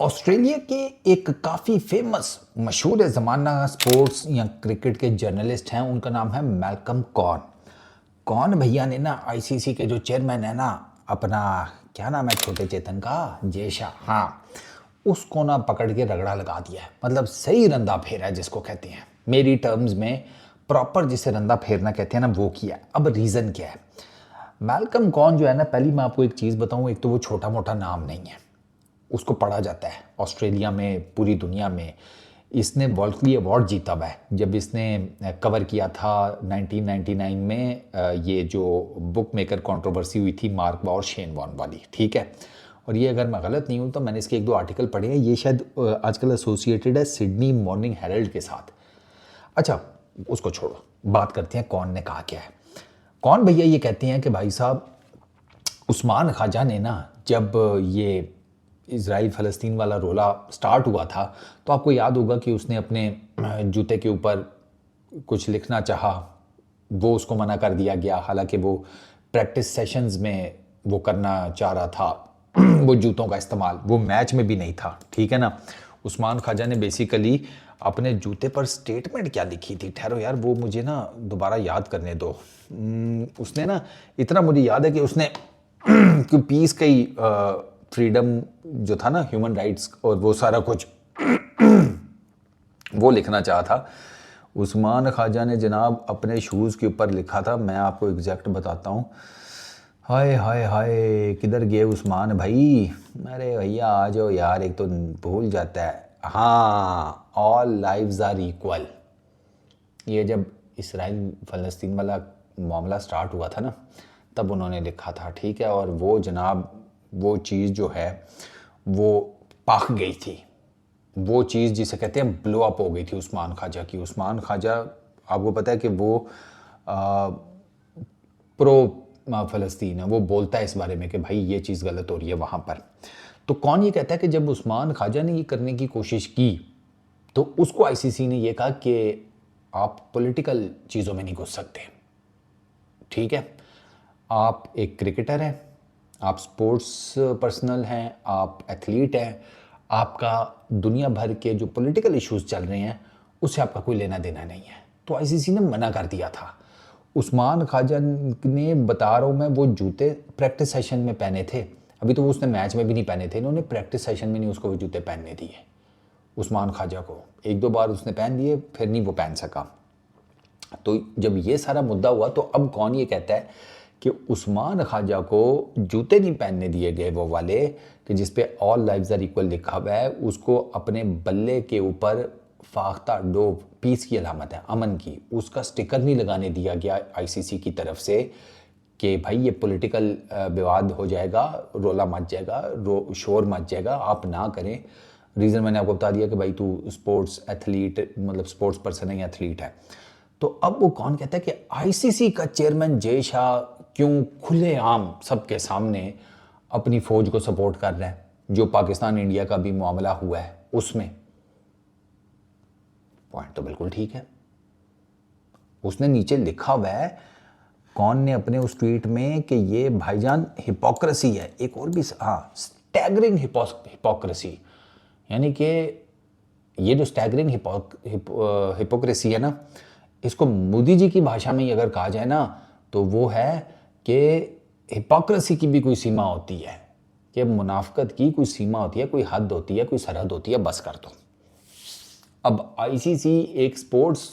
Australia के एक काफ़ी फेमस मशहूर ज़माना स्पोर्ट्स या क्रिकेट के जर्नलिस्ट हैं। उनका नाम है मैल्कम कॉर्न। कॉर्न भैया ने ना आईसीसी के जो चेयरमैन है ना, अपना क्या नाम है छोटे चेतन का, जय शाह, हाँ, उसको ना पकड़ के रगड़ा लगा दिया है। मतलब सही रंदा फेरा है जिसको कहते हैं, मेरी टर्म्स में प्रॉपर जिसे रंदा फेरना कहते हैं ना, वो किया है। अब रीज़न क्या है? मैल्कम कॉर्न जो है ना, पहली मैं आपको एक चीज़ बताऊँ, एक तो वो छोटा मोटा नाम नहीं है, उसको पढ़ा जाता है ऑस्ट्रेलिया में, पूरी दुनिया में। इसने वॉल्कली अवार्ड जीता हुआ है जब इसने कवर किया था 1999 में ये जो बुक मेकर कंट्रोवर्सी हुई थी मार्क वॉर शेन वॉन वाली, ठीक है। और ये अगर मैं गलत नहीं हूँ तो मैंने इसके एक दो आर्टिकल पढ़े हैं। ये शायद आजकल एसोसिएटेड है सिडनी मॉर्निंग हेरल्ड के साथ। अच्छा, उसको छोड़ो, बात करते हैं कौन ने कहा क्या है। कौन भैया ये कहते हैं कि भाई साहब, उस्मान ख्वाजा ने ना, जब ये इज़राइल फ़लस्तीन वाला रोला स्टार्ट हुआ था, तो आपको याद होगा कि उसने अपने जूते के ऊपर कुछ लिखना चाहा, वो उसको मना कर दिया गया। हालांकि वो प्रैक्टिस सेशंस में वो करना चाह रहा था वो जूतों का इस्तेमाल, वो मैच में भी नहीं था, ठीक है ना। उस्मान ख्वाजा ने बेसिकली अपने जूते पर स्टेटमेंट क्या लिखी थी, ठहरो यार, वो मुझे ना दोबारा याद करने दो। उसने ना, इतना मुझे याद है कि उसने कि पीस का ही फ्रीडम जो था ना, ह्यूमन राइट्स और वो सारा कुछ वो लिखना चाहा था। उस्मान ख्वाजा ने जनाब अपने शूज़ के ऊपर लिखा था, मैं आपको एग्जैक्ट बताता हूँ। हाय हाय हाय, किधर गए उस्मान भाई? अरे भैया आ जाओ यार, एक तो भूल जाता है। हाँ, ऑल लाइव्स आर इक्वल। ये जब इसराइल फ़लस्तीन वाला मामला स्टार्ट हुआ था ना, तब उन्होंने लिखा था, ठीक है। और वो जनाब, वो चीज़ जो है वो पक गई थी, वो चीज़ जिसे कहते हैं ब्लो अप हो गई थी उस्मान ख्वाजा की। उस्मान ख्वाजा, आपको पता है कि वो प्रो फ़लस्तीन है, वो बोलता है इस बारे में कि भाई ये चीज़ गलत हो रही है वहाँ पर। तो कौन ये कहता है कि जब उस्मान ख्वाजा ने ये करने की कोशिश की तो उसको आईसीसी ने ये कहा कि आप पॉलिटिकल चीज़ों में नहीं घुस सकते, ठीक है। आप एक क्रिकेटर हैं, आप स्पोर्ट्स पर्सनल हैं, आप एथलीट हैं, आपका दुनिया भर के जो पॉलिटिकल इश्यूज चल रहे हैं उससे आपका कोई लेना देना नहीं है। तो आईसीसी ने मना कर दिया था। उस्मान ख्वाजा ने, बता रहा हूँ मैं, वो जूते प्रैक्टिस सेशन में पहने थे। अभी तो वो उसने मैच में भी नहीं पहने थे, इन्होंने प्रैक्टिस सेशन में नहीं उसको वो जूते पहनने दिए। उस्मान ख्वाजा को एक दो बार उसने पहन दिए, फिर नहीं वो पहन सका। तो जब ये सारा मुद्दा हुआ तो अब कौन ये कहता है कि उस्मान ख्वाजा को जूते नहीं पहनने दिए गए, वो वाले कि जिस पे ऑल लाइव्स आर इक्वल लिखा हुआ है, उसको अपने बल्ले के ऊपर फाख्ता डोव, पीस की अलामत है, अमन की, उसका स्टिकर नहीं लगाने दिया गया आईसीसी की तरफ से कि भाई ये पॉलिटिकल विवाद हो जाएगा, रोला मच जाएगा, शोर मच जाएगा, आप ना करें। रीज़न मैंने आपको बता दिया कि भाई तू स्पोर्ट्स एथलीट, मतलब स्पोर्ट्स पर्सन है या एथलीट है। तो अब वो कौन कहता है कि आईसीसी का चेयरमैन जय शाह क्यों खुलेआम सबके सामने अपनी फौज को सपोर्ट कर रहा है, जो पाकिस्तान इंडिया का भी मामला हुआ है उसमें। पॉइंट तो बिल्कुल ठीक है। उसने नीचे लिखा हुआ है, कौन ने अपने उस ट्वीट में, कि ये भाईजान हिपोक्रेसी है। एक और भी, हाँ, स्टैगरिंग हिपोक्रेसी, यानी कि ये जो स्टैगरिंग हिपोक्रेसी है ना, इसको मोदी जी की भाषा में अगर कहा जाए ना, तो वो है कि हिपोक्रेसी की भी कोई सीमा होती है, कि मुनाफकत की कोई सीमा होती है, कोई हद होती है, कोई सरहद होती है, बस कर दो। अब आईसीसी एक स्पोर्ट्स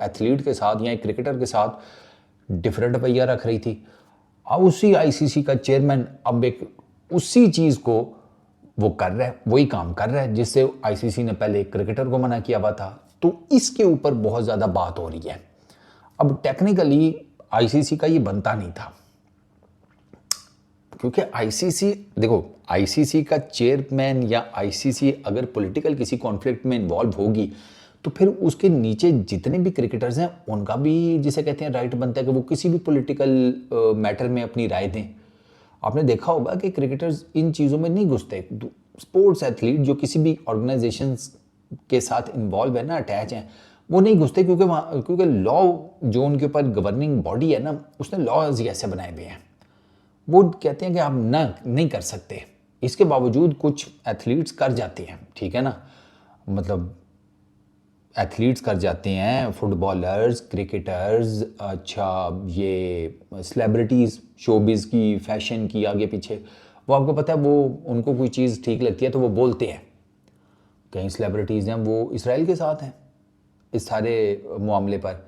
एथलीट के साथ या एक क्रिकेटर के साथ डिफरेंट रवैया रख रही थी। अब उसी आईसीसी का चेयरमैन अब एक उसी चीज़ को वो कर रहा है, वही काम कर रहा है जिससे आईसीसी ने पहले एक क्रिकेटर को मना किया हुआ था। तो इसके ऊपर बहुत ज़्यादा बात हो रही है। अब टेक्निकली आईसीसी का ये बनता नहीं था, क्योंकि आईसीसी, देखो, आईसीसी का चेयरमैन या आईसीसी अगर पॉलिटिकल किसी कॉन्फ्लिक्ट में इन्वॉल्व होगी तो फिर उसके नीचे जितने भी क्रिकेटर्स हैं उनका भी, जिसे कहते हैं, राइट बनता है कि वो किसी भी पॉलिटिकल मैटर में अपनी राय दें। आपने देखा होगा कि क्रिकेटर्स इन चीज़ों में नहीं घुसते। स्पोर्ट्स एथलीट जो किसी भी ऑर्गेनाइजेशन के साथ इन्वॉल्व है ना, अटैच हैं, वो नहीं घुसते, क्योंकि लॉ जो उनके ऊपर गवर्निंग बॉडी है ना, उसने लॉज ऐसे बनाए हुए हैं, वो कहते हैं कि आप ना नहीं कर सकते। इसके बावजूद कुछ एथलीट्स कर जाते हैं, ठीक है ना, मतलब एथलीट्स कर जाते हैं, फुटबॉलर्स, क्रिकेटर्स, अच्छा ये सेलिब्रिटीज़ शोबिज़ की, फैशन की, आगे पीछे, वो आपको पता है वो उनको कोई चीज़ ठीक लगती है तो वो बोलते हैं। कई सेलिब्रिटीज़ हैं वो इसराइल के साथ हैं इस सारे मामले पर,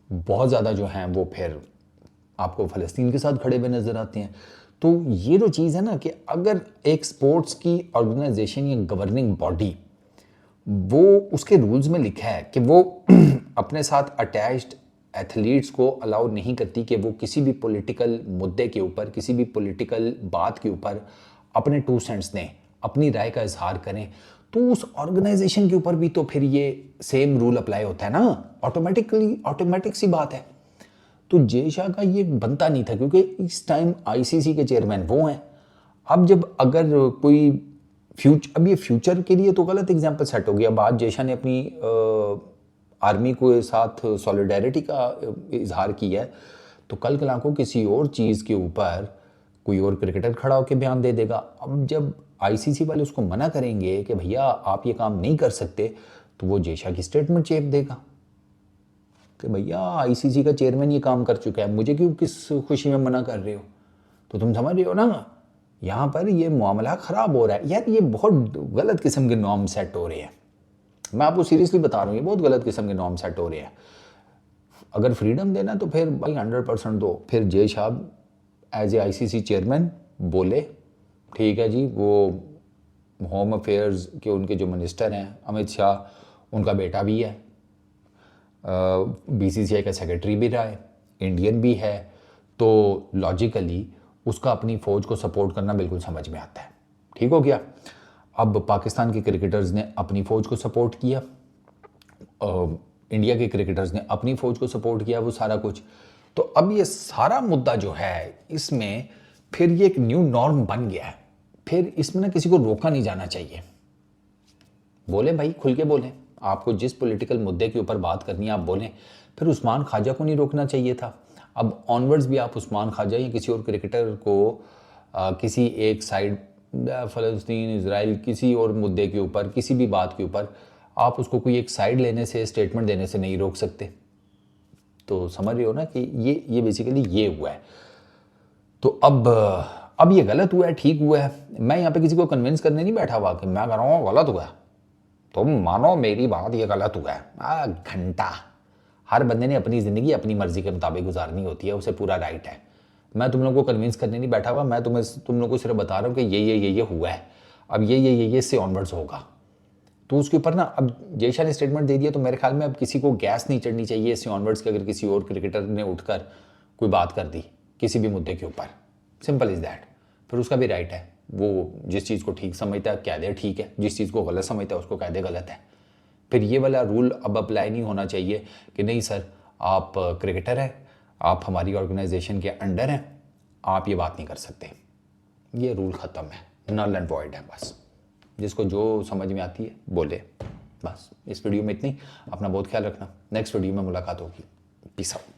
बहुत ज़्यादा जो हैं वो फिर आपको फ़लस्तीन के साथ खड़े हुए नज़र आते हैं। तो ये जो चीज़ है ना कि अगर एक स्पोर्ट्स की ऑर्गेनाइजेशन या गवर्निंग बॉडी, वो उसके रूल्स में लिखा है कि वो अपने साथ अटैच्ड एथलीट्स को अलाउ नहीं करती कि वो किसी भी पॉलिटिकल मुद्दे के ऊपर, किसी भी पॉलिटिकल बात के ऊपर अपने 2 सेंट्स दें, अपनी राय का इजहार करें, तो उस ऑर्गेनाइजेशन के ऊपर भी तो फिर ये सेम रूल अप्लाई होता है ना, ऑटोमेटिक सी बात है। तो जय शाह का ये बनता नहीं था, क्योंकि इस टाइम आईसीसी के चेयरमैन वो हैं। अब जब अगर कोई अब ये फ्यूचर के लिए तो गलत एग्जाम्पल सेट हो गया। बाद जय शाह ने अपनी आर्मी के साथ सॉलिडारिटी का इजहार किया है, तो कल कला को किसी और चीज़ के ऊपर कोई और क्रिकेटर खड़ा होकर बयान दे देगा। अब जब आईसीसी वाले उसको मना करेंगे कि भैया आप ये काम नहीं कर सकते, तो वो जय शाह की स्टेटमेंट चेप देगा कि भैया आईसीसी का चेयरमैन ये काम कर चुका है, मुझे क्यों किस खुशी में मना कर रहे हो। तो तुम समझ रहे हो ना, यहाँ पर ये मामला ख़राब हो रहा है यार। ये बहुत गलत किस्म के नॉर्म सेट हो रहे हैं, मैं आपको सीरियसली बता रहा हूँ, ये बहुत गलत किस्म के नॉर्म सेट हो रहे हैं। अगर फ्रीडम देना तो फिर भाई 100% दो। फिर Jay Shah as a ICC chairman बोले, ठीक है जी, वो होम अफेयर्स के उनके जो मिनिस्टर हैं अमित शाह, उनका बेटा भी है, बीसीसीआई का सेक्रेटरी भी रहा है, इंडियन भी है, तो लॉजिकली उसका अपनी फ़ौज को सपोर्ट करना बिल्कुल समझ में आता है। ठीक हो गया। अब पाकिस्तान के क्रिकेटर्स ने अपनी फ़ौज को सपोर्ट किया, इंडिया के क्रिकेटर्स ने अपनी फ़ौज को सपोर्ट किया, वो सारा कुछ। तो अब ये सारा मुद्दा जो है, इसमें फिर ये एक न्यू नॉर्म बन गया है। फिर इसमें ना किसी को रोका नहीं जाना चाहिए। बोलें भाई, खुल के बोलें, आपको जिस पॉलिटिकल मुद्दे के ऊपर बात करनी है आप बोलें। फिर उस्मान ख्वाजा को नहीं रोकना चाहिए था। अब ऑनवर्ड्स भी आप उस्मान ख्वाजा या किसी और क्रिकेटर को किसी एक साइड, फ़लस्तीन, इजराइल, किसी और मुद्दे के ऊपर, किसी भी बात के ऊपर आप उसको कोई एक साइड लेने से, स्टेटमेंट देने से नहीं रोक सकते। तो समझ रहे हो ना कि ये बेसिकली ये हुआ है। तो अब ये गलत हुआ है, ठीक हुआ है। मैं यहाँ पे किसी को कन्विंस करने नहीं बैठा हुआ कि मैं कह रहा हूँ गलत हुआ है, तुम मानो मेरी बात, ये गलत हुआ है। घंटा हर बंदे ने अपनी ज़िंदगी अपनी मर्ज़ी के मुताबिक गुजारनी होती है, उसे पूरा राइट है। मैं तुम लोगों को कन्विंस करने नहीं बैठा हुआ, मैं तुम लोगों को सिर्फ बता रहा हूँ कि ये हुआ है, अब ये इससे ऑनवर्ड्स होगा। तो उसके ऊपर ना अब जय शाह ने स्टेटमेंट दे दिया, तो मेरे ख्याल में अब किसी को गैस नहीं चढ़नी चाहिए इससे ऑनवर्ड्स के, अगर किसी और क्रिकेटर ने उठकर कोई बात कर दी किसी भी मुद्दे के ऊपर। Simple is that. फिर उसका भी राइट है, वो जिस चीज़ को ठीक समझता है कह दे ठीक है, जिस चीज़ को गलत समझता है उसको कह दे गलत है। फिर ये वाला रूल अब अप्लाई नहीं होना चाहिए कि नहीं सर आप क्रिकेटर हैं, आप हमारी ऑर्गेनाइजेशन के अंडर हैं, आप ये बात नहीं कर सकते। ये रूल ख़त्म है, नल एंड वॉइड है। बस जिसको जो समझ में आती है बोले। बस इस वीडियो में इतनी। अपना बहुत ख्याल रखना, नेक्स्ट वीडियो में मुलाकात होगी। Peace out.